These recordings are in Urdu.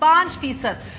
5%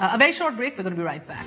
A very short break, we're going to be right back.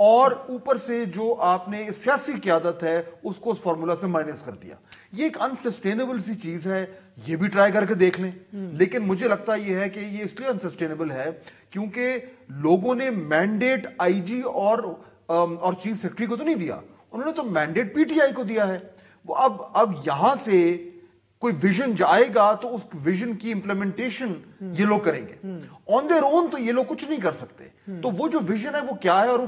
اور اوپر سے جو آپ نے سیاسی قیادت ہے اس کو اس فارمولا سے مائنس کر دیا. یہ ایک انسسٹینیبل سی چیز ہے, یہ بھی ٹرائی کر کے دیکھ لیں. لیکن مجھے لگتا یہ ہے کہ یہ اس لیے انسسٹینیبل ہے کیونکہ لوگوں نے مینڈیٹ آئی جی اور چیف سیکرٹری کو تو نہیں دیا, انہوں نے تو مینڈیٹ پی ٹی آئی کو دیا ہے. وہ اب یہاں سے کوئی ویژن جائے گا تو اس ویژن کی امپلیمنٹیشن یہ لوگ کریں گے. آن دیئر اون تو یہ لوگ کچھ نہیں کر سکتے. تو وہ جو ویژن ہے وہ کیا ہے, اور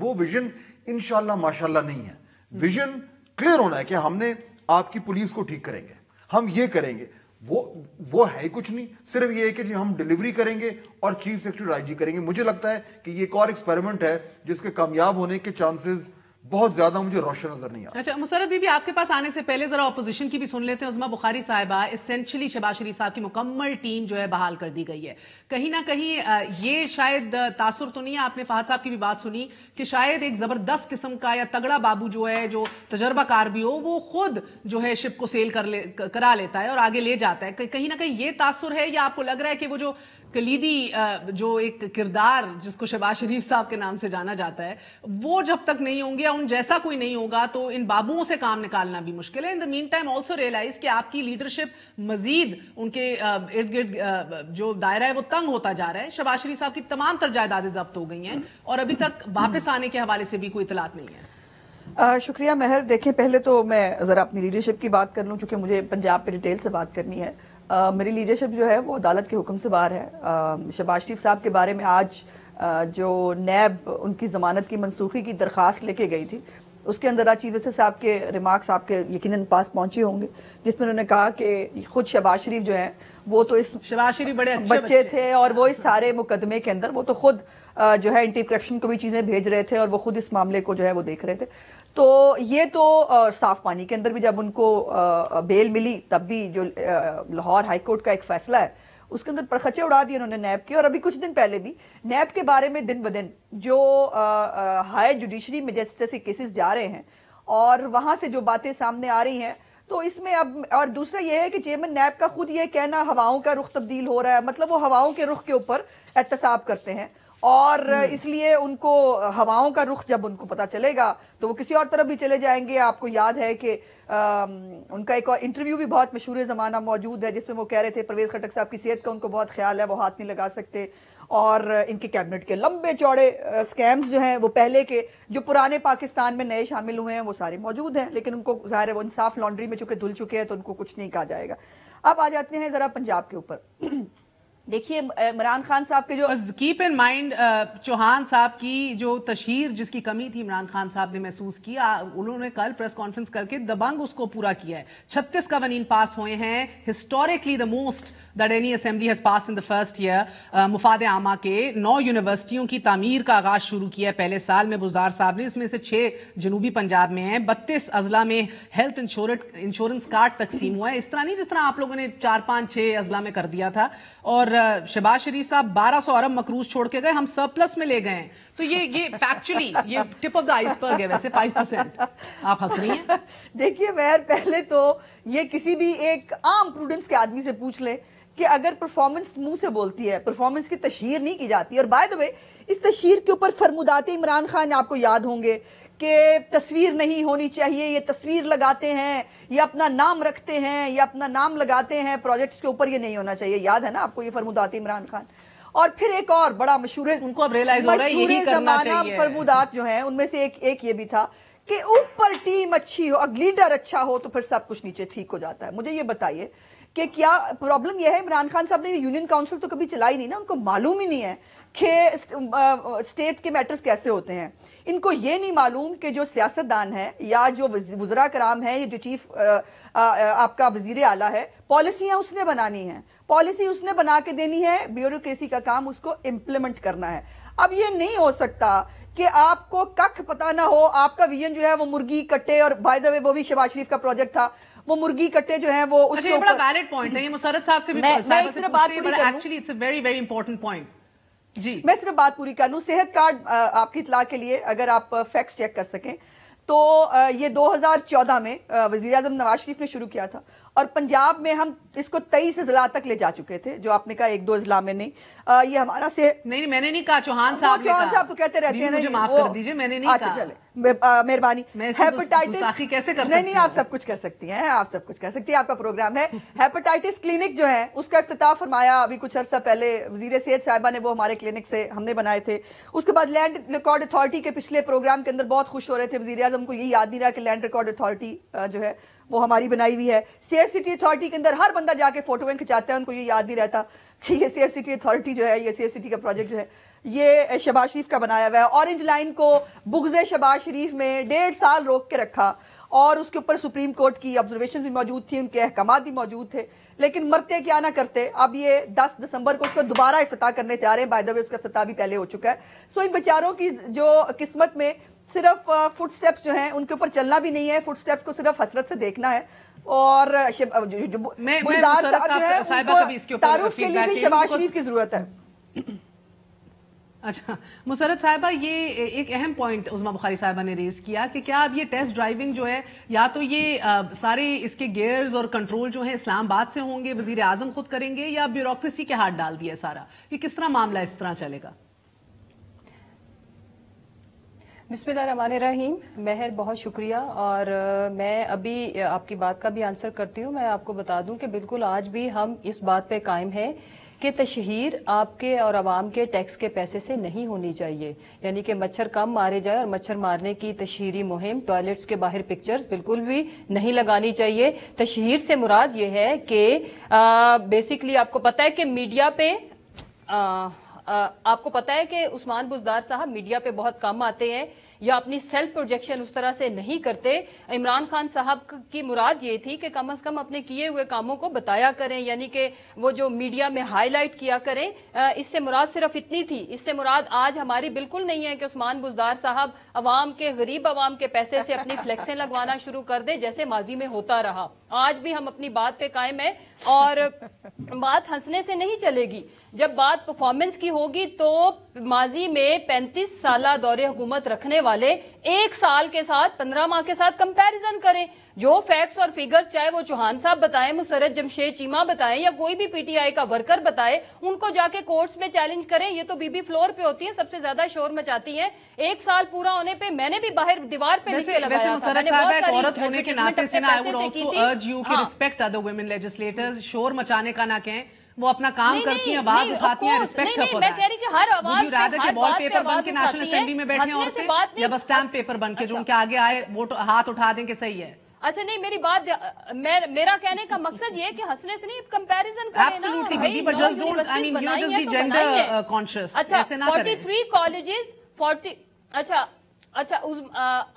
وہ ویژن انشاءاللہ ماشاءاللہ نہیں ہے. ویژن کلیئر ہونا ہے کہ ہم نے آپ کی پولیس کو ٹھیک کریں گے, ہم یہ کریں گے. وہ ہے کچھ نہیں, صرف یہ ہے کہ جی ہم ڈیلیوری کریں گے اور چیف سیکرٹری آئی جی کریں گے. مجھے لگتا ہے کہ یہ ایک اور ایکسپیریمنٹ ہے جس کے کامیاب ہونے کے چانسز بہت زیادہ مجھے روشن نظر نہیں آتا. اچھا مسرت بی بی, آپ کے پاس آنے سے پہلے ذرا اپوزیشن کی بھی سن لیتے ہیں. عظمیٰ بخاری صاحبہ, اسینشلی شہباز شریف صاحب کی مکمل ٹیم جو ہے بحال کر دی گئی ہے. کہیں نہ کہیں یہ شاید تاثر تو نہیں ہے, آپ نے فہد صاحب کی بھی بات سنی کہ شاید ایک زبردست قسم کا یا تگڑا بابو جو ہے, جو تجربہ کار بھی ہو, وہ خود جو ہے شپ کو سیل کرا لیتا ہے اور آگے لے جاتا ہے. کہیں نہ کہیں یہ تاثر ہے, یا آپ کو لگ رہا ہے کہ وہ جو کلیدی جو ایک کردار جس کو شہباز شریف صاحب کے نام سے جانا جاتا ہے, وہ جب تک نہیں ہوں گے یا ان جیسا کوئی نہیں ہوگا تو ان بابوؤں سے کام نکالنا بھی مشکل ہے. ان دا مین ٹائم آلسو ریئلائز کہ آپ کی لیڈرشپ مزید ان کے ارد گرد جو دائرہ ہے وہ تنگ ہوتا جا رہا ہے. شہباز شریف صاحب کی تمام تر جائیدادیں ضبط ہو گئی ہیں اور ابھی تک واپس آنے کے حوالے سے بھی کوئی اطلاعات نہیں ہے. شکریہ مہر. دیکھیں پہلے تو میں ذرا اپنی لیڈرشپ کی بات کر لوں چونکہ مجھے پنجاب پہ ڈیٹیل سے بات کرنی ہے. میری لیڈرشپ جو ہے وہ عدالت کے حکم سے باہر ہے. شہباز شریف صاحب کے بارے میں آج جو نیب ان کی ضمانت کی منسوخی کی درخواست لے کے گئی تھی, اس کے اندر چیف جسٹس صاحب کے ریمارکس آپ کے یقیناً پاس پہنچے ہوں گے, جس میں انہوں نے کہا کہ خود شہباز شریف جو ہیں وہ تو اس شہباز شریف بڑے بچے تھے اور وہ اس سارے مقدمے کے اندر وہ تو خود جو ہے اینٹی کرپشن کو بھی چیزیں بھیج رہے تھے اور وہ خود اس معاملے کو جو ہے وہ دیکھ رہے تھے. تو یہ تو صاف پانی کے اندر بھی جب ان کو بیل ملی تب بھی جو لاہور ہائی کورٹ کا ایک فیصلہ ہے اس کے اندر پرخچے اڑا دیے انہوں نے نیب کے. اور ابھی کچھ دن پہلے بھی نیب کے بارے میں دن بدن جو ہائی جوڈیشری میجسٹریٹ سے کیسز جا رہے ہیں اور وہاں سے جو باتیں سامنے آ رہی ہیں, تو اس میں اب اور دوسرا یہ ہے کہ چیئرمین نیب کا خود یہ کہنا ہواؤں کا رخ تبدیل ہو رہا ہے, مطلب وہ ہواؤں کے رخ کے اوپر احتساب کرتے ہیں اور اس لیے ان کو ہواؤں کا رخ جب ان کو پتا چلے گا تو وہ کسی اور طرف بھی چلے جائیں گے. آپ کو یاد ہے کہ ان کا ایک اور انٹرویو بھی بہت مشہور زمانہ موجود ہے جس میں وہ کہہ رہے تھے پرویز خٹک صاحب کی صحت کا ان کو بہت خیال ہے, وہ ہاتھ نہیں لگا سکتے, اور ان کے کیبنٹ کے لمبے چوڑے سکیمز جو ہیں وہ پہلے کے جو پرانے پاکستان میں نئے شامل ہوئے ہیں وہ سارے موجود ہیں, لیکن ان کو ظاہر ہے وہ انصاف لانڈری میں چونکہ دھل چکے ہیں تو ان کو کچھ نہیں کہا جائے گا. اب آ جاتے ہیں ذرا پنجاب کے اوپر. دیکھیے عمران خان صاحب کے جو کیپ ان مائنڈ چوہان صاحب کی جو تشہیر جس کی کمی تھی عمران خان صاحب نے محسوس کی, انہوں نے کل پریس کانفرنس کر کے دبنگ اس کو پورا کیا ہے. 36 قوانین پاس ہوئے ہیں, historically the most that any assembly has passed in the first year. مفاد عامہ کے 9 یونیورسٹیوں کی تعمیر کا آغاز شروع کیا ہے پہلے سال میں بزدار صاحب نے, اس میں سے 6 جنوبی پنجاب میں ہیں. 32 اضلاع میں ہیلتھ انشورنس کارڈ تقسیم ہوا ہے. اس طرح نہیں جس طرح آپ لوگوں نے 4-5-6 اضلاع میں کر دیا تھا. اور شہباز شریف صاحب 1200 ارب مقروض چھوڑ کے گئے, ہم سرپلس میں لے گئے ہیں. تو یہ فیکچولی یہ ٹپ آف دا آئس برگ ہے. ویسے 5% آپ ہنس رہی ہیں. دیکھیے مہر, پہلے تو یہ کسی بھی ایک عام پروڈنس کے آدمی سے پوچھ لے کہ اگر پرفارمنس منہ سے بولتی ہے, پرفارمنس کی تشہیر نہیں کی جاتی. اور بائی دا وے اس تشہیر کے اوپر فرمودات عمران خان آپ کو یاد ہوں گے کہ تصویر نہیں ہونی چاہیے, یہ تصویر لگاتے ہیں, یہ اپنا نام رکھتے ہیں, یہ اپنا نام لگاتے ہیں پروجیکٹس کے اوپر, یہ نہیں ہونا چاہیے. یاد ہے نا آپ کو یہ فرمودات عمران خان. اور پھر ایک اور بڑا مشہور ان کو اب ریئلائز ہو رہا ہے یہی کرنا چاہیے. فرمودات جو ہیں ان میں سے ایک یہ بھی تھا کہ اوپر ٹیم اچھی ہو, لیڈر اچھا ہو تو پھر سب کچھ نیچے ٹھیک ہو جاتا ہے. مجھے یہ بتائیے کہ کیا پرابلم یہ ہے, عمران خان صاحب نے یونین کاؤنسل تو کبھی چلائی نہیں نا, ان کو معلوم ہی نہیں ہے کہ اسٹیٹ کے میٹرز کیسے ہوتے ہیں. ان کو یہ نہیں معلوم کہ جو سیاستدان ہے یا جو وزراء کرام ہے, یہ جو چیف آپ کا وزیر اعلیٰ ہے, پالیسیاں اس نے بنانی ہیں, پالیسی اس نے بنا کے دینی ہے, بیوروکریسی کا کام اس کو امپلیمنٹ کرنا ہے. اب یہ نہیں ہو سکتا کہ آپ کو کک پتہ نہ ہو, آپ کا ویژن جو ہے وہ مرغی کٹے, اور بائی دا وے وہ بھی شہباز شریف کا پروجیکٹ تھا, وہ مرغی کٹے جو ہیں وہ اس کے اوپر. بڑا ویلڈ پوائنٹ ہے یہ, مسرت صاحب سے بھی actually it's a very very important point. جی میں صرف بات پوری کر لوں. صحت کارڈ آپ کی اطلاع کے لیے اگر آپ فیکٹس چیک کر سکیں تو یہ 2014 میں وزیر اعظم نواز شریف نے شروع کیا تھا, اور پنجاب میں ہم اس کو 23 اضلاع تک لے جا چکے تھے, جو آپ نے کہا 1-2 اضلاع میں نہیں. یہ ہمارا سے نہیں میں نے نہیں کہا, چوہان صاحب نے کہا. چوہان صاحب تو کہتے رہتے ہیں, مجھے معاف کر دیجئے, میں نے نہیں کہا. اچھا چلے, مہربانی. گستاخی کیسے کر سکتی ہیں؟ نہیں آپ سب کچھ کر سکتی ہیں, آپ سب کچھ کر سکتی ہیں, آپ کا پروگرام ہے. ہیپاٹائٹس کلینک جو ہے اس کا افتتاح فرمایا ابھی کچھ عرصہ پہلے وزیر صحت صاحبہ نے, وہ ہمارے کلینک سے ہم نے بنائے تھے. اس کے بعد لینڈ ریکارڈ اتھارٹی کے پچھلے پروگرام کے اندر بہت خوش ہو رہے تھے, وزیر اعظم کو یہ یاد نہیں رہا کہ لینڈ ریکارڈ اتھارٹی جو ہے وہ ہماری بنائی ہوئی ہے. سیف سٹی اتھارٹی کے اندر ہر بندہ جا کے فوٹویں کھچاتا ہے, ان کو یہ یاد نہیں رہتا کہ یہ سیف سٹی اتھارٹی جو ہے, یہ سیف سٹی کا پروجیکٹ جو ہے یہ شہباز شریف کا بنایا ہوا ہے. اورنج لائن کو بغض شہباز شریف میں 1.5 سال روک کے رکھا, اور اس کے اوپر سپریم کورٹ کی آبزرویشن بھی موجود تھی, ان کے احکامات بھی موجود تھے, لیکن مرتے کیا نہ کرتے. اب یہ 10 دسمبر کو اس کو دوبارہ افتتاح کرنے جا رہے ہیں. بائی دا وے اس کا افتتاح بھی پہلے ہو چکا ہے. سو ان بیچاروں کی جو قسمت میں صرف فٹ سٹیپس جو ہیں ان کے اوپر چلنا بھی نہیں ہے, فٹ سٹیپس کو صرف حسرت سے دیکھنا ہے. اور بلدار صاحب جو ہے ان کو تعارف کے لیے بھی شہباز شریف کی ضرورت ہے. اچھا مسرت صاحبہ, یہ ایک اہم پوائنٹ عظمیٰ بخاری صاحبہ نے ریز کیا کہ کیا اب یہ ٹیسٹ ڈرائیونگ جو ہے, یا تو یہ سارے اس کے گیئرز اور کنٹرول جو ہیں اسلام آباد سے ہوں گے, وزیر اعظم خود کریں گے, یا بیوروکریسی کے ہاتھ ڈال دیا سارا, یہ کس طرح معاملہ اس طرح چلے گا؟ بسم اللہ الرحمن الرحیم. مہر بہت شکریہ, اور میں ابھی آپ کی بات کا بھی آنسر کرتی ہوں. میں آپ کو بتا دوں کہ بالکل آج بھی ہم اس بات پہ قائم ہیں کہ تشہیر آپ کے اور عوام کے ٹیکس کے پیسے سے نہیں ہونی چاہیے. یعنی کہ مچھر کم مارے جائے, اور مچھر مارنے کی تشہیری مہم, ٹوائلٹس کے باہر پکچرز بالکل بھی نہیں لگانی چاہیے. تشہیر سے مراد یہ ہے کہ بیسیکلی آپ کو پتہ ہے کہ میڈیا پہ آپ کو پتا ہے کہ عثمان بزدار صاحب میڈیا پہ بہت کم آتے ہیں, یا اپنی سیلف پروجیکشن اس طرح سے نہیں کرتے. عمران خان صاحب کی مراد یہ تھی کہ کم از کم اپنے کیے ہوئے کاموں کو بتایا کریں, یعنی کہ وہ جو میڈیا میں ہائی لائٹ کیا کریں. اس سے مراد صرف اتنی تھی. اس سے مراد آج ہماری بالکل نہیں ہے کہ عثمان بزدار صاحب عوام کے, غریب عوام کے پیسے سے اپنی فلیکسیں لگوانا شروع کر دے جیسے ماضی میں ہوتا رہا. آج بھی ہم اپنی بات پہ قائم ہیں, اور بات ہنسنے سے نہیں چلے گی. جب بات پرفارمنس کی ہوگی تو ماضی میں 35 سالہ دور حکومت رکھنے والے 1 سال کے ساتھ 15 ماہ کے ساتھ کمپیریزن کریں. جو فیکٹس اور فیگرز چاہے وہ چوہان صاحب بتائیں, مسرت جمشید چیمہ بتائیں, یا کوئی بھی پی ٹی آئی کا ورکر بتائے, ان کو جا کے کورٹس میں چیلنج کریں. یہ تو بی بی فلور پہ ہوتی ہیں, سب سے زیادہ شور مچاتی ہیں. 1 سال پورا ہونے پہ میں نے بھی باہر دیوار پہ لکھ کے لگایا تھا. مسرت صاحبہ, ایک عورت ہونے کے ناطے سے نا, I would also urge you to respect other women legislators. شور مچانے کا نہ کہیں, وہ اپنا کام کرتی ہیں, آواز اٹھاتی ہیں, ریسپیکٹ ہے. میں کہہ رہی کہ ہر آواز وال پیپر بن کے نیشنل اسمبلی میں بیٹھے عورتیں, یا بس اسٹیمپ پیپر بن کے جو ان کے آگے آئے ووٹ ہاتھ اٹھا دیں کہ صحیح ہے. اچھا نہیں, میری بات, میرا کہنے کا مقصد یہ کہ ہنسنے سے نہیں, کمپیریزن کریں نا. Absolutely, baby, but just don't, I mean, you know, just be gender conscious. ایسے نہ کریں. 43 کالجز, اچھا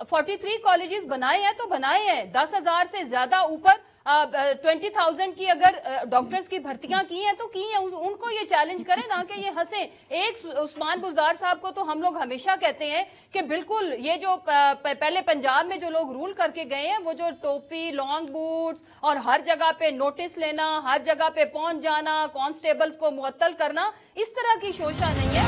43 کالجز بنائے ہیں تو بنائے ہیں. 10,000 سے زیادہ اوپر 20,000 کی اگر ڈاکٹرز کی بھرتیاں کی ہیں تو کی ہیں. ان کو یہ چیلنج کریں نا کہ یہ ہنسیں. ایک عثمان بزدار صاحب کو تو ہم لوگ ہمیشہ کہتے ہیں کہ بالکل یہ جو پہلے پنجاب میں جو لوگ رول کر کے گئے ہیں, وہ جو ٹوپی, لانگ بوٹس, اور ہر جگہ پہ نوٹس لینا, ہر جگہ پہ پہنچ جانا, کانسٹیبلز کو معطل کرنا, اس طرح کی شوشہ نہیں ہے.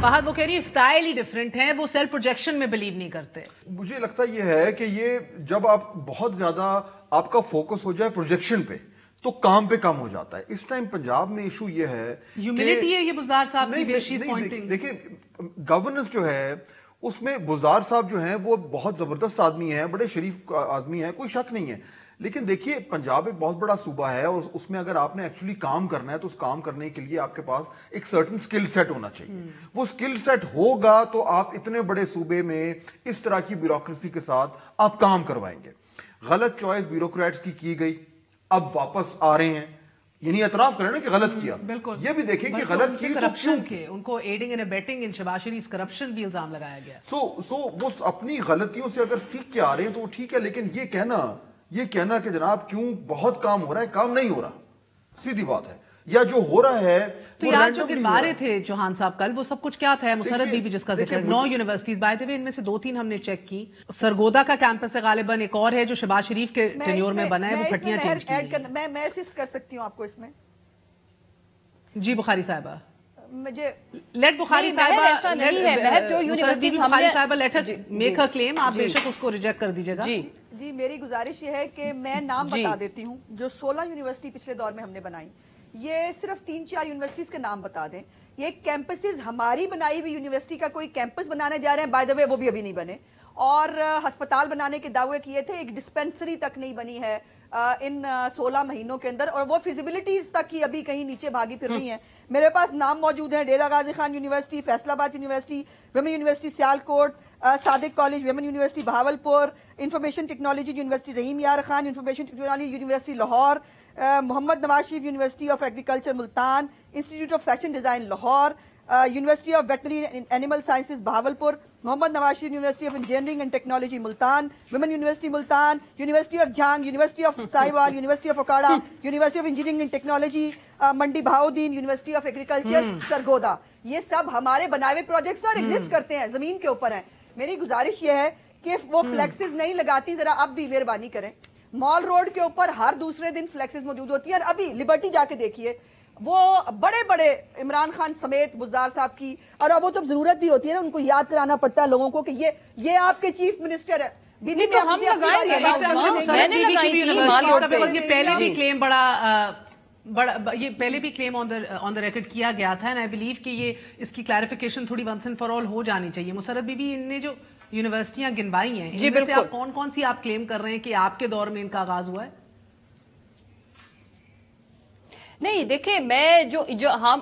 فہد, وہ کہہ رہی ہے سٹائل ہی ڈیفرنٹ ہے, وہ سیلف پروجیکشن میں بلیو نہیں کرتے. مجھے لگتا یہ ہے کہ یہ جب آپ بہت زیادہ آپ کا فوکس ہو جائے پروجیکشن پہ تو کام پہ کام ہو جاتا ہے. اس ٹائم پنجاب میں ایشو یہ ہے, ہیوملٹی ہے یہ بزدار صاحب کی. دیکھیں گورننس جو ہے اس میں بزدار صاحب جو ہیں وہ بہت زبردست آدمی ہیں, بڑے شریف آدمی ہیں, کوئی شک نہیں ہے. لیکن دیکھیے پنجاب ایک بہت بڑا صوبہ ہے, اور اس میں اگر آپ نے ایکچولی کام کرنا ہے تو اس کام کرنے کے لیے آپ کے پاس ایک سرٹن سکل سیٹ ہونا چاہیے. وہ سکل سیٹ ہوگا تو آپ اتنے بڑے صوبے میں اس طرح کی بیوروکریسی کے ساتھ آپ کام کروائیں گے. غلط چوائس بیوروکریٹس کی گئی, اب واپس آ رہے ہیں, یعنی اعتراف کریں نا کہ غلط کیا. یہ بھی دیکھیں کہ غلط کی تو کیوں کی, ان کو ایڈنگ اینڈ ابیٹنگ ان شہباز شریف کرپشن بھی الزام لگایا گیا. سو وہ اپنی غلطیوں سے اگر سیکھ کے آ رہے ہیں تو وہ ٹھیک ہے, لیکن یہ کہنا کہ جناب کیوں بہت کام ہو رہا ہے, کام نہیں ہو رہا, سیدھی بات ہے. یا جو ہو رہا ہے تو یار جو گربارے تھے چوہان صاحب کل, وہ سب کچھ کیا تھا؟ مسرت بی بی جس کا ذکر, 9 یونیورسٹیز, بائی دی وے ان میں سے 2-3 ہم نے چیک کی. سرگودا کا کیمپس ہے غالباً, ایک اور ہے جو شہباز شریف کے ٹینیور میں بنا ہے, وہ پھٹیاں چینج کی. میں اسسٹ کر سکتی ہوں آپ کو اس میں. جی بخاری صاحبہ. مجھے لیٹ بخاری نہیں، مہر ایسا نہیں ہے، مہر جو یونیورسٹی بخاری صاحبہ لیٹ ہر میک ہر کلیم، آپ بے شک اس کو ریجیکٹ کر دیجیے گا. جی میری گزارش یہ ہے کہ میں نام بتا دیتی ہوں جو 16 یونیورسٹی پچھلے دور میں ہم نے بنائی. یہ صرف 3-4 یونیورسٹیز کے نام بتا دیں. یہ کیمپسز ہماری بنائی ہوئی یونیورسٹی کا کوئی کیمپس بنانے جا رہے ہیں، بائی دا وے وہ بھی ابھی نہیں بنے، اور ہسپتال بنانے کے دعوے کیے تھے، ایک ڈسپینسری تک نہیں بنی ہے ان 16 مہینوں کے اندر، اور وہ فیزیبلٹیز تک ہی ابھی کہیں نیچے بھاگی پھر رہی ہیں. میرے پاس نام موجود ہیں: Dera Ghazi Khan university Faisalabad university, women university Sialkot, Sadiq college women university Bahawalpur, information technology university Rahim Yar Khan, information technology university Lahore, Muhammad Nawaz Sharif university of agriculture Multan, institute of fashion design Lahore, university of veterinary animal sciences Bahawalpur, Muhammad Nawaz Sharif university of engineering and technology Multan, women university Multan, university of Jhang, university of Sahiwal, university of Okara, university of engineering and technology منڈی Bahauddin, university of agriculture Sargodha. یہ سب ہمارے بنائے ہوئے پروجیکٹس اور ایگزسٹ کرتے ہیں، زمین کے اوپر ہیں. میری گزارش یہ ہے کہ وہ فلیکسز نہیں لگاتی، ذرا اب بھی مہربانی کریں. مال روڈ کے اوپر ہر دوسرے دن فلیکسز موجود ہوتی ہیں، اور ابھی لبرٹی جا کے دیکھیے، وہ بڑے بڑے عمران خان سمیت بزدار صاحب کی، اور اب وہ تو ضرورت بھی ہوتی ہے نا، ان کو یاد کرانا پڑتا ہے لوگوں کو کہ یہ آپ کے چیف منسٹر ہے. نہیں تو ہم لگائیں گے، میں نے لگائی تھی مال روڈ پہ. یہ پہلے بھی کلیم یہ پہلے بھی کلیم آن دا ریکارڈ کیا گیا تھا، اینڈ آئی بلیو کہ یہ اس کی کلیریفیکیشن تھوڑی ونس اینڈ فار آل ہو جانی چاہیے. مسرت بی بی، ان نے جو یونیورسٹیاں گنوائی ہیں، ان میں سے آپ کون کون سی آپ کلیم کر رہے ہیں کہ آپ کے دور میں ان کا آغاز ہوا ہے؟ نہیں دیکھیں، میں جو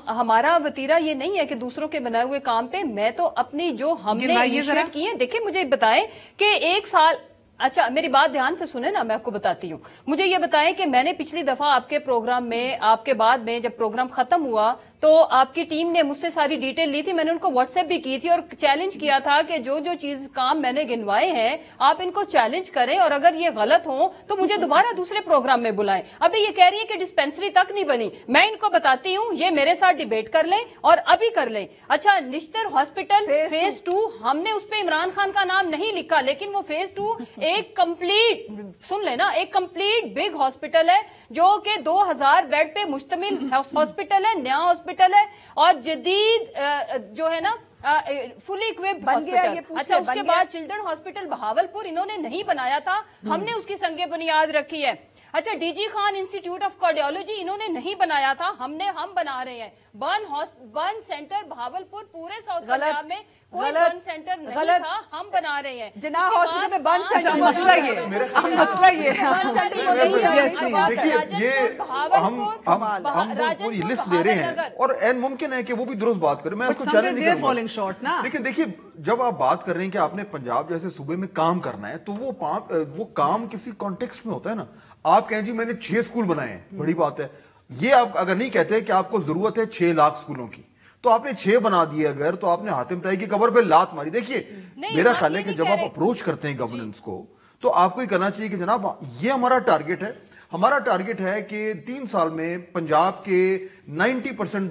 ہمارا وتیرہ یہ نہیں ہے کہ دوسروں کے بنائے ہوئے کام پہ، میں تو اپنی جو ہم نے انیشیٹ کی ہیں. دیکھیں مجھے بتائیں کہ 1 سال، اچھا میری بات دھیان سے سنیں نا، میں آپ کو بتاتی ہوں. مجھے یہ بتائیں کہ میں نے پچھلی دفعہ آپ کے پروگرام میں، آپ کے بعد میں جب پروگرام ختم ہوا تو آپ کی ٹیم نے مجھ سے ساری ڈیٹیل لی تھی، میں نے ان کو واٹس ایپ بھی کی تھی اور چیلنج کیا تھا کہ جو چیز کام میں نے گنوائے ہیں آپ ان کو چیلنج کریں، اور اگر یہ غلط ہوں تو مجھے دوبارہ دوسرے پروگرام میں بلائیں. ابھی یہ کہہ رہی ہے کہ ڈسپینسری تک نہیں بنی، میں ان کو بتاتی ہوں یہ میرے ساتھ ڈیبیٹ کر لیں اور ابھی کر لیں. اچھا نشتر ہاسپٹل فیز 2، ہم نے اس پہ عمران خان کا نام نہیں لکھا، لیکن وہ فیز 2 ایک کمپلیٹ، سن لینا، ایک کمپلیٹ بگ ہاسپٹل ہے جو کہ 2000 بیڈ پہ مشتمل ہاسپٹل ہے، نیا ہاسپٹل ہے اور جدید جو ہے نا فلی اکوپڈ ہاسپٹل. اچھا اس کے بعد چلڈرن ہاسپٹل بہاولپور انہوں نے نہیں بنایا تھا، ہم نے اس کی سنگ بنیاد رکھی ہے. اچھا D G Khan institute of cardiology انہوں نے نہیں بنایا تھا، ہم بنا رہے ہیں. برن سینٹر بہاولپور، پورے ساؤتھ پنجاب میں کوئی برن سینٹر نہیں تھا، ہم بنا رہے ہیں. جناح ہاسپٹل میں برن سینٹر مسئلہ یہ ہم پوری لسٹ دے رہے ہیں اور این ممکن ہے کہ وہ بھی درست بات کریں، میں اس کو چیلنج نہیں کروں گا. لیکن دیکھیے جب آپ بات کر رہے ہیں کہ آپ نے پنجاب جیسے صوبے میں کام کرنا ہے تو وہ کام کسی کانٹیکسٹ میں ہوتا ہے نا. آپ کہیں جی میں نے 6 اسکول بنائے ہیں، بڑی بات ہے. یہ آپ اگر نہیں کہتے کہ آپ کو ضرورت ہے 6 لاکھ اسکولوں کی، تو آپ نے 6 بنا دیے اگر، تو آپ نے حاتم طائی کی قبر پہ لات ماری. دیکھیے میرا خیال ہے کہ جب آپ اپروچ کرتے ہیں گورننس کو تو آپ کو یہ کرنا چاہیے کہ جناب یہ ہمارا ٹارگٹ ہے. ہمارا ٹارگٹ ہے کہ 3 سال میں پنجاب کے 90%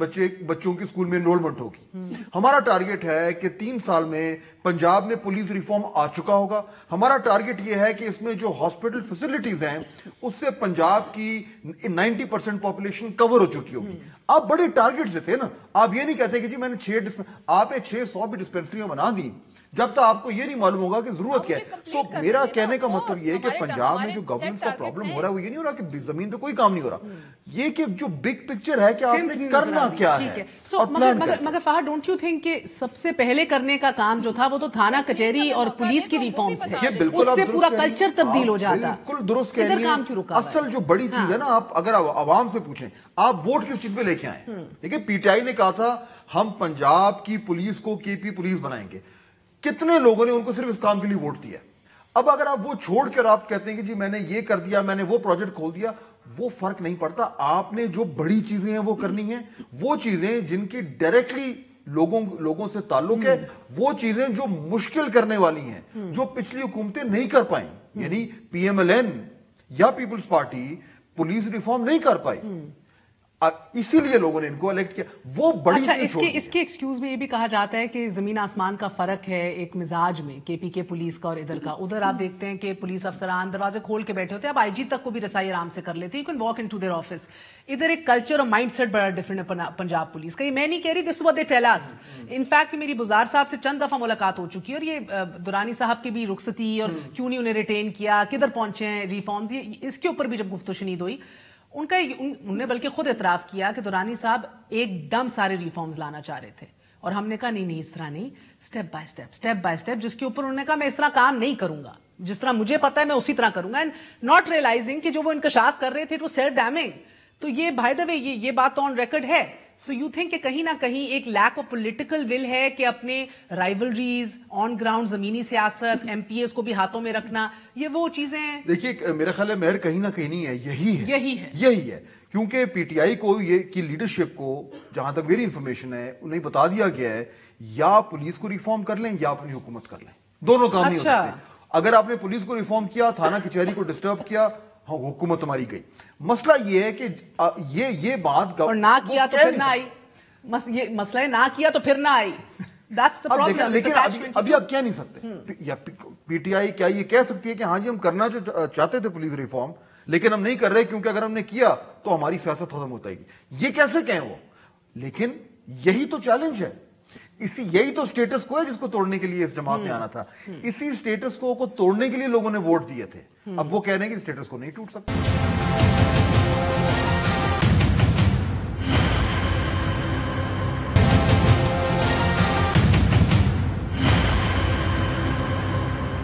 بچوں کی اسکول میں انرولمنٹ ہوگی. ہمارا ٹارگٹ ہے کہ 3 سال میں پنجاب میں پولیس ریفارم آ چکا ہوگا. ہمارا ٹارگٹ یہ ہے کہ اس میں جو ہاسپٹل فیسلٹیز ہیں اس سے پنجاب کی 90% پاپولیشن کور ہو چکی ہوگی. آپ بڑے ٹارگٹ سے تھے نا، آپ یہ نہیں کہتے کہ جی میں نے آپ نے 600 بھی ڈسپینسریاں بنا دی جب تک آپ کو یہ نہیں معلوم ہوگا کہ ضرورت کیا ہے. سو میرا کہنے کا مطلب یہ ہے کہ پنجاب میں جو گورننس کا پرابلم ہو رہا ہے وہ یہ نہیں ہو رہا کہ زمین پہ کوئی کام نہیں ہو رہا، یہ کہ جو بگ پکچر ہے کہ آپ نے کرنا کیا ہے. مگر فہد ڈونٹ یو تھنک کہ سب سے پہلے کرنے کا کام جو تھا وہ تو تھانہ کچہری اور پولیس کی ریفارمز تھے، اس سے پورا کلچر تبدیل ہو جاتا. بالکل درست کہہ رہی ہیں. اصل جو بڑی چیز ہے نا، آپ اگر عوام سے پوچھیں آپ ووٹ کس چیز پہ لے کے آئے. دیکھیں پی ٹی آئی نے کہا تھا ہم پنجاب کی پولیس کو کے پی پولیس بنائیں گے، کتنے لوگوں نے ان کو صرف اس کام کے لیے ووٹ دیا. اب اگر آپ وہ چھوڑ کر آپ کہتے ہیں کہ جی میں نے یہ کر دیا، میں نے وہ پروجیکٹ کھول دیا، وہ فرق نہیں پڑتا. آپ نے جو بڑی چیزیں ہیں وہ کرنی ہیں، وہ چیزیں جن کی ڈائریکٹلی لوگوں سے تعلق ہے، وہ چیزیں جو مشکل کرنے والی ہیں، جو پچھلی حکومتیں نہیں کر پائیں. یعنی پی ایم ایل این یا پیپلز پارٹی پولیس ریفارم نہیں کر پائی. اسی لیے لوگوں نے ان کو الیکٹ کیا. وہ بڑی اچھا اس کے ایکسکیوز میں یہ بھی کہا جاتا ہے کہ زمین آسمان کا فرق ہے ایک مزاج میں کے پی کے پولیس کا اور ادھر کا. ادھر آپ دیکھتے ہیں کہ پولیس افسران دروازے کھول کے بیٹھے ہوتے ہیں, اب آئی جی تک کو بھی رسائی آرام سے کر لیتے ہیں, you can walk in to their office. ادھر ایک کلچر اور مائنڈ سیٹ بڑا ڈفرنٹ ہے پنجاب پولیس کا. یہ میں نہیں کہہ رہی, this what they tell us. In fact میری بزدار صاحب سے چند دفعہ ملاقات ہو چکی ہے, اور یہ دورانی صاحب کی بھی رخصتی اور کیوں نہیں انہیں ریٹین کیا, کدھر پہنچے ہیں ریفارمز, اس کے اوپر بھی جب گفت و شنید ہوئی انہوں نے بلکہ خود اعتراف کیا کہ دورانی صاحب ایک دم سارے ریفارمز لانا چاہ رہے تھے, اور ہم نے کہا نہیں اس طرح نہیں, سٹیپ بائی سٹیپ, جس کے اوپر انہوں نے کہا میں اس طرح کام نہیں کروں گا, جس طرح مجھے پتا ہے میں اسی طرح کروں گا, اینڈ ناٹ ریئلائزنگ کہ جو وہ انکشاف کر رہے تھے وہ سیلف ڈیمنگ. تو یہ بائی دا وے یہ بات تو آن ریکارڈ ہے. سو یو تھنک کہ کہیں نہ کہیں ایک لیک آف پولیٹیکل ول ہے کہ اپنے رائیولریز آن گراؤنڈ زمینی سیاست ایم پی ایس کو بھی ہاتھوں میں رکھنا, یہ وہ چیزیں ہیں. دیکھیے میرا خیال ہے مہر کہیں نہ کہیں نہیں ہے, یہی ہے کیونکہ پی ٹی آئی کو یہ کی لیڈرشپ کو جہاں تک میری انفارمیشن ہے انہیں بتا دیا گیا ہے یا پولیس کو ریفارم کر لیں یا اپنی حکومت کر لیں, دونوں کام نہیں ہو سکتے. اگر آپ نے پولیس کو ریفارم کیا, تھانہ کچہری کو ڈسٹرب کیا, حکومت تمہاری گئی. مسئلہ یہ ہے کہ یہ بات اور نہ کیا تو پھر نہ آئی, یہ مسئلہ ہے نہ کیا تو پھر نہ آئی. لیکن ابھی آپ کہہ نہیں سکتے, یا پی ٹی آئی کیا یہ کہہ سکتی ہے کہ ہاں جی ہم کرنا جو چاہتے تھے پولیس ریفارم, لیکن ہم نہیں کر رہے کیونکہ اگر ہم نے کیا تو ہماری سیاست ختم ہو جائے گی. یہ کیسے کہیں وہ؟ لیکن یہی تو چیلنج ہے, یہی تو سٹیٹس کو ہے جس کو توڑنے کے لیے اس جماعت میں آنا تھا. اسی سٹیٹس کو توڑنے کے لیے لوگوں نے ووٹ دیے تھے. اب وہ کہہ رہے ہیں کہ سٹیٹس کو نہیں ٹوٹ سکتا.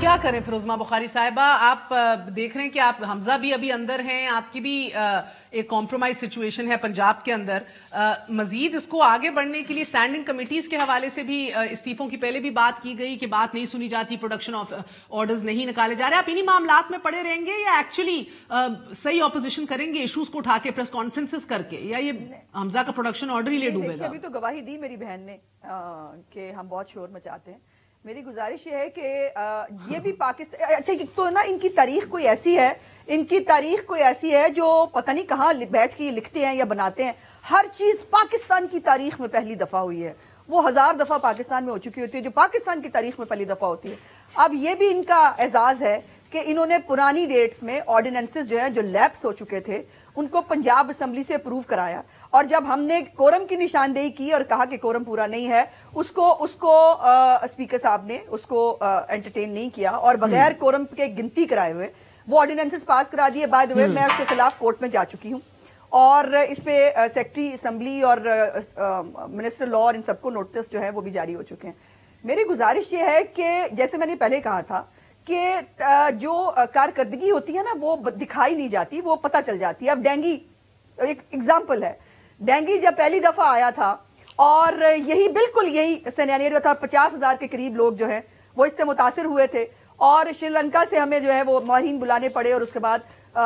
کیا کریں پھر عظمیٰ بخاری صاحبہ, آپ دیکھ رہے ہیں کہ آپ حمزہ بھی ابھی اندر ہیں, آپ کی بھی ایک کمپرومائز سچویشن ہے پنجاب کے اندر. مزید اس کو آگے بڑھنے کے لیے اسٹینڈنگ کمیٹیز کے حوالے سے بھی استعفوں کی پہلے بھی بات کی گئی کہ بات نہیں سنی جاتی, پروڈکشن آف آرڈرز نہیں نکالے جا رہے. آپ انہی معاملات میں پڑے رہیں گے یا ایکچولی صحیح اپوزیشن کریں گے ایشوز کو اٹھا کے پریس کانفرنسز کر کے, یا یہ حمزہ کا پروڈکشن آرڈر ہی لے ڈوبے گا؟ ابھی تو گواہی دی میری بہن نے کہ ہم بہت شور مچاتے ہیں. میری گزارش یہ ہے کہ یہ بھی پاکستان, اچھا تو نا ان کی تاریخ کوئی ایسی ہے جو پتہ نہیں کہاں بیٹھ کے لکھتے ہیں یا بناتے ہیں. ہر چیز پاکستان کی تاریخ میں پہلی دفعہ ہوئی ہے, وہ 1000 دفعہ پاکستان میں ہو چکی ہوتی ہے, جو پاکستان کی تاریخ میں پہلی دفعہ ہوتی ہے. اب یہ بھی ان کا اعزاز ہے کہ انہوں نے پرانی ڈیٹس میں آرڈیننسز جو ہیں جو لیپس ہو چکے تھے ان کو پنجاب اسمبلی سے اپروو کرایا, اور جب ہم نے کورم کی نشاندہی کی اور کہا کہ کورم پورا نہیں ہے, اس کو اسپیکر صاحب نے اس کو انٹرٹین نہیں کیا اور بغیر کورم کے گنتی کرائے ہوئے وہ آرڈیننسز پاس کرا دیے. بائی دی وے میں اس کے خلاف کورٹ میں جا چکی ہوں, اور اس پہ سیکرٹری اسمبلی اور منسٹر لا اور ان سب کو نوٹس جو ہے وہ بھی جاری ہو چکے ہیں. میری گزارش یہ ہے کہ جیسے میں نے پہلے کہا تھا کہ جو کارکردگی ہوتی ہے نا وہ دکھائی نہیں جاتی, وہ پتہ چل جاتی ہے. اب ڈینگی ایک ایگزامپل ہے. ڈینگی جب پہلی دفعہ آیا تھا اور بالکل یہی سینیریو تھا, 50,000 کے قریب لوگ جو ہیں وہ اس سے متاثر ہوئے تھے, اور شری لنکا سے ہمیں جو ہے وہ ماہرین بلانے پڑے, اور اس کے بعد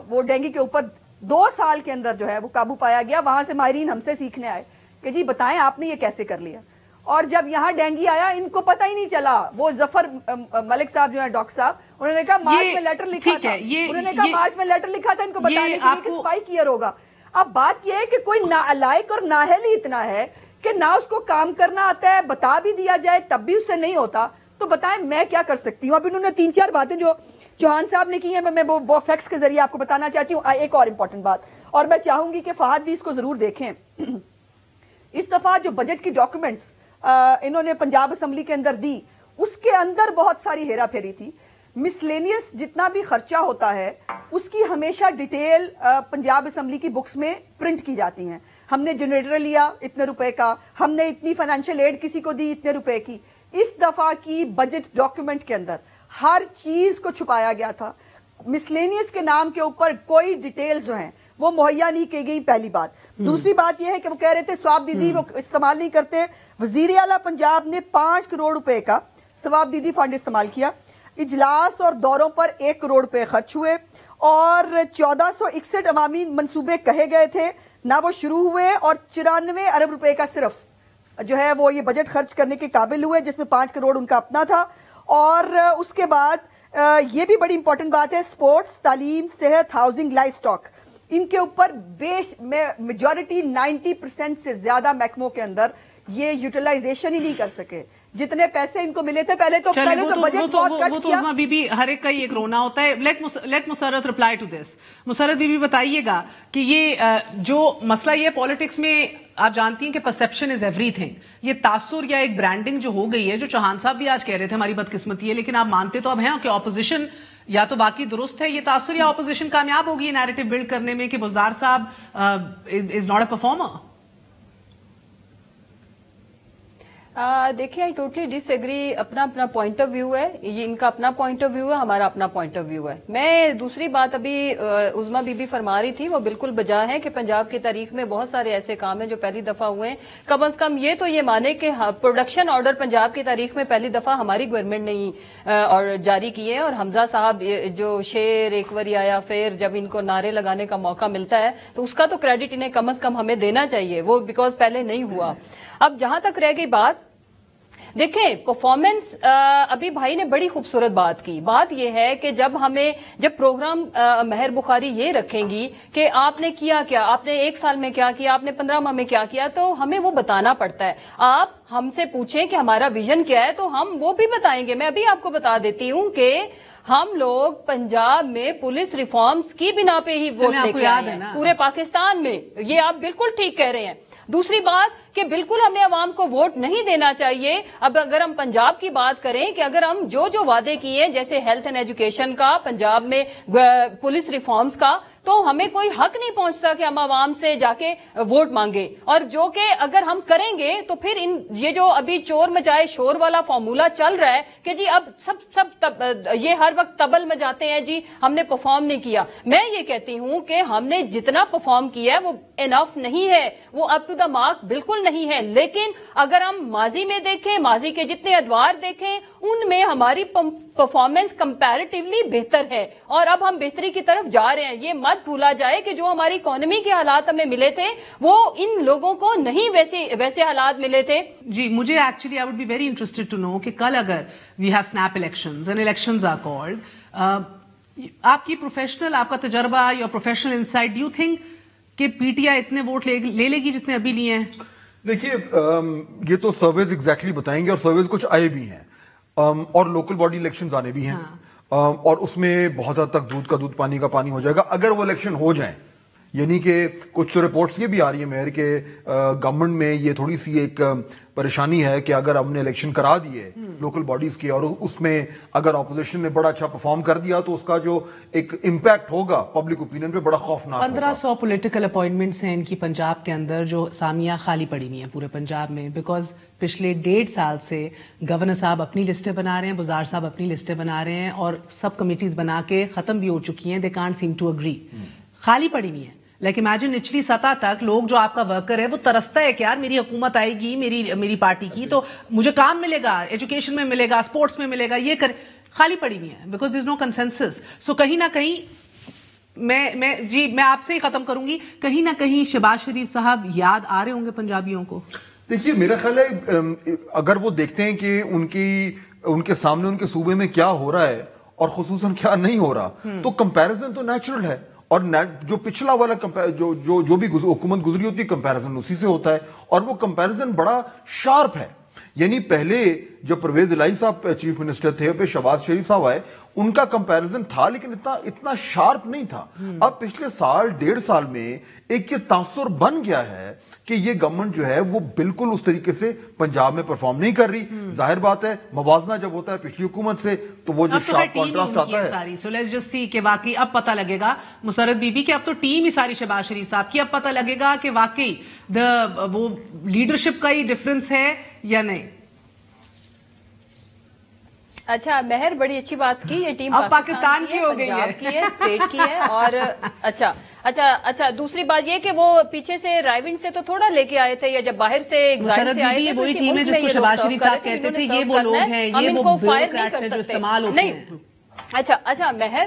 وہ ڈینگی کے اوپر 2 سال کے اندر جو ہے وہ قابو پایا گیا. وہاں سے ماہرین ہم سے سیکھنے آئے کہ جی بتائیں آپ نے یہ کیسے کر لیا. اور جب یہاں ڈینگی آیا ان کو پتہ ہی نہیں چلا. وہ ظفر ملک صاحب جو ہیں ڈاکٹر صاحب, انہوں نے کہا مارچ میں لیٹر لکھا تھا, ان کو بتانے کے لیے کہ اسپائک ایئر ہوگا. اب بات یہ ہے کہ کوئی نالائق اور نااہل ہی اتنا ہے کہ نہ اس کو کام کرنا آتا ہے, بتا بھی دیا جائے تب بھی اس سے نہیں ہوتا, تو بتائیں میں کیا کر سکتی ہوں. اب انہوں نے 3-4 باتیں جو چوہان صاحب نے کی ہیں میں وہ فیکٹس کے ذریعے آپ کو بتانا چاہتی ہوں. ایک اور امپورٹنٹ بات, اور میں چاہوں گی کہ فہد بھی اس کو ضرور دیکھیں. اس دفعہ جو بجٹ کی ڈاکومنٹس انہوں نے پنجاب اسمبلی کے اندر دی, اس کے اندر بہت ساری ہیرا پھیری تھی. مسلینیس جتنا بھی خرچہ ہوتا ہے اس کی ہمیشہ ڈیٹیل پنجاب اسمبلی کی بکس میں پرنٹ کی جاتی ہیں. ہم نے جنریٹر لیا اتنے روپے کا, ہم نے اتنی فائنینشیل ایڈ کسی کو دی اتنے روپے کی. اس دفعہ کی بجٹ ڈاکیومنٹ کے اندر ہر چیز کو چھپایا گیا تھا. مسلینیس کے نام کے اوپر کوئی ڈیٹیلز جو ہیں وہ مہیا نہیں کی گئی, پہلی بات. دوسری بات یہ ہے کہ وہ کہہ رہے تھے ثواب دیدی وہ استعمال نہیں کرتے. وزیر اعلیٰ پنجاب نے 5 کروڑ روپے کا ثواب دیدی فنڈ استعمال کیا. اجلاس اور دوروں پر 1 کروڑ روپے خرچ ہوئے, اور 1461 عوامی منصوبے کہے گئے تھے نہ وہ شروع ہوئے, اور 94 ارب روپے کا صرف جو ہے وہ یہ بجٹ خرچ کرنے کے قابل ہوئے, جس میں 5 کروڑ ان کا اپنا تھا. اور اس کے بعد یہ بھی بڑی امپورٹنٹ بات ہے, سپورٹس, تعلیم, صحت, ہاؤسنگ, لائف سٹاک, ان کے اوپر میجورٹی 90% سے زیادہ محکموں کے اندر یہ یوٹیلائزیشن ہی نہیں کر سکے. جتنے پیسے ان کو ملے تھے پہلے تو بجٹ بہت کٹ کیا. عظمیٰ بی بی ہر ایک کا ایک رونا ہوتا ہے. Let Musarrat reply to this. Musarrat بی بی بتائیے گا کہ یہ جو مسئلہ یہ پالیٹکس میں آپ جانتی ہیں کہ پرسپشن از ایوری تھنگ. یہ تاثر یا ایک برانڈنگ جو ہو گئی ہے, جو چوہان صاحب بھی آج کہہ رہے تھے ہماری بدقسمتی ہے, لیکن آپ مانتے تو اب ہیں کہ اپوزیشن یا تو واقعی درست ہے یہ تاثر, یا اپوزیشن کامیاب ہوگی یہ نیریٹو بلڈ کرنے میں کہ بزدار صاحب از ناٹ اے پرفارمر. دیکھیے آئی ٹوٹلی ڈس ایگری. اپنا اپنا پوائنٹ آف ویو ہے, یہ ان کا اپنا پوائنٹ آف ویو ہے, ہمارا اپنا پوائنٹ آف ویو ہے. میں دوسری بات ابھی عظمیٰ بی بی فرما رہی تھی وہ بالکل بجا ہے کہ پنجاب کی تاریخ میں بہت سارے ایسے کام ہیں جو پہلی دفعہ ہوئے ہیں. کم از کم یہ تو یہ مانے کہ پروڈکشن آرڈر پنجاب کی تاریخ میں پہلی دفعہ ہماری گورنمنٹ نے اور جاری کیے, اور حمزہ صاحب جو شیر ایک واری آیا پھر جب ان کو نعرے لگانے کا موقع ملتا ہے تو اس کا تو کریڈٹ انہیں کم از کم ہمیں دینا چاہیے, وہ بیکاز پہلے نہیں ہوا. اب جہاں تک رہ گئی بات, دیکھیں پرفارمنس, ابھی بھائی نے بڑی خوبصورت بات کی. بات یہ ہے کہ جب پروگرام مہر بخاری یہ رکھیں گی کہ آپ نے کیا کیا, آپ نے 1 سال میں کیا کیا, آپ نے 15 ماہ میں کیا کیا, تو ہمیں وہ بتانا پڑتا ہے. آپ ہم سے پوچھیں کہ ہمارا ویژن کیا ہے تو ہم وہ بھی بتائیں گے. میں ابھی آپ کو بتا دیتی ہوں کہ ہم لوگ پنجاب میں پولیس ریفارمز کی بنا پہ ہی ووٹ لے کے آئے ہیں پورے پاکستان میں. یہ آپ بالکل ٹھیک کہہ رہے ہیں. دوسری بات کہ بالکل ہمیں عوام کو ووٹ نہیں دینا چاہیے. اب اگر ہم پنجاب کی بات کریں کہ اگر ہم جو وعدے کیے جیسے ہیلتھ اینڈ ایجوکیشن کا, پنجاب میں پولیس ریفارمز کا, تو ہمیں کوئی حق نہیں پہنچتا کہ ہم عوام سے جا کے ووٹ مانگے. اور جو کہ اگر ہم کریں گے تو پھر یہ جو ابھی چور مچائے شور والا فارمولا چل رہا ہے کہ جی اب سب یہ ہر وقت تبل مچاتے ہیں جی ہم نے پرفارم نہیں کیا. میں یہ کہتی ہوں کہ ہم نے جتنا پرفارم کیا ہے وہ انف نہیں ہے, وہ اپ ٹو دا مارک بالکل نہیں ہے. لیکن اگر ہم ماضی میں دیکھیں, ماضی کے جتنے ادوار دیکھیں, ان میں ہماری پرفارمنس کمپیریٹیولی بہتر ہے اور اب ہم بہتری کی طرف جا رہے ہیں. یہ مت بھولا جائے کہ جو ہماری اکانومی کے حالات ہمیں ملے تھے وہ ان لوگوں کو نہیں ویسے حالات ملے تھے. جی مجھے actually I would be very interested to know کہ کل اگر we have snap elections and elections are called, آپ کی پروفیشنل, آپ کا تجربہ یا professional insight, do you think کہ پی ٹی آئی اتنے ووٹ لے لے گی جتنے ابھی لیے ہیں؟ دیکھیے یہ تو سرویز ایگزیکٹلی بتائیں گے, اور سرویز کچھ آئے بھی ہیں اور لوکل باڈی الیکشنز آنے بھی ہیں, اور اس میں بہت حد تک دودھ کا دودھ پانی کا پانی ہو جائے گا اگر وہ الیکشن ہو جائیں. یعنی کہ کچھ رپورٹس یہ بھی آ رہی ہیں مہر کہ گورنمنٹ میں یہ تھوڑی سی ایک پریشانی ہے کہ اگر ہم نے الیکشن کرا دیے لوکل باڈیز کے اور اس میں اگر اپوزیشن نے بڑا اچھا پرفارم کر دیا تو اس کا جو ایک امپیکٹ ہوگا پبلک اوپینین پہ بڑا خوفناک. 1500 پولیٹیکل اپوائنٹمنٹس ہیں ان کی پنجاب کے اندر جو سامیہ خالی پڑی ہوئی ہیں پورے پنجاب میں, بیکاز پچھلے 1.5 سال سے گورنر صاحب اپنی لسٹیں بنا رہے ہیں, بزدار صاحب اپنی لسٹیں بنا رہے ہیں, اور سب کمیٹیز بنا کے ختم بھی ہو چکی ہیں. They can't seem to agree, خالی پڑی ہوئی ہیں. لیکن امیجن نچلی سطح تک لوگ جو آپ کا ورکر ہے وہ ترستا ہے کہ یار میری حکومت آئے گی میری پارٹی کی تو مجھے کام ملے گا, ایجوکیشن میں ملے گا, اسپورٹس میں ملے گا, یہ خالی پڑی ہوئی ہیں because there is know consensus. سو کہیں نہ کہیں میں آپ سے ہی ختم کروں گی, کہیں نہ کہیں شہباز شریف صاحب یاد آ رہے ہوں گے پنجابیوں کو. دیکھیے میرا خیال ہے اگر وہ دیکھتے ہیں کہ ان کے سامنے ان کے صوبے میں کیا ہو رہا ہے اور خصوصاً کیا نہیں ہو رہا تو کمپیریزن تو نیچرل ہے, اور جو پچھلا والا جو بھی حکومت گزری ہوتی ہے کمپیریزن اسی سے ہوتا ہے, اور وہ کمپیریزن بڑا شارپ ہے. یعنی پہلے جب پرویز الہی صاحب چیف منسٹر تھے, پھر شہباز شریف صاحب آئے, ان کا کمپیریزن تھا لیکن اتنا شارپ نہیں تھا. اب پچھلے 1.5 سال میں ایک یہ تاثر بن گیا ہے کہ یہ گورنمنٹ جو ہے وہ بالکل اس طریقے سے پنجاب میں پرفارم نہیں کر رہی. ظاہر بات ہے موازنہ جب ہوتا ہے پچھلی حکومت سے تو وہ جو شارپ کانٹراسٹ آتا ہے ساری. سو لیٹس جسٹ سی کہ واقعی اب پتہ لگے گا مسرت بی بی کہ اب تو ٹیم ہی ساری شہباز شریف صاحب کی, اب پتہ لگے گا کہ واقعی وہ لیڈرشپ کا ہی ڈفرنس ہے یا نہیں. اچھا مہر بڑی اچھی بات کی, یہ ٹیم اب پاکستان کی ہو گئی ہے, پنجاب کی ہے, اسٹیٹ کی ہے. اور اچھا دوسری بات یہ کہ وہ پیچھے سے رائیونڈ سے تو تھوڑا لے کے آئے تھے, یا جب باہر سے ایگزائل سے آئے تھے وہی ٹیم ہے جس کو شہباز شریف صاحب کہتے تھے یہ وہ لوگ ہیں, یہ وہ بیوروکریٹس ہیں جو استعمال ہوتے ہیں. اچھا مہر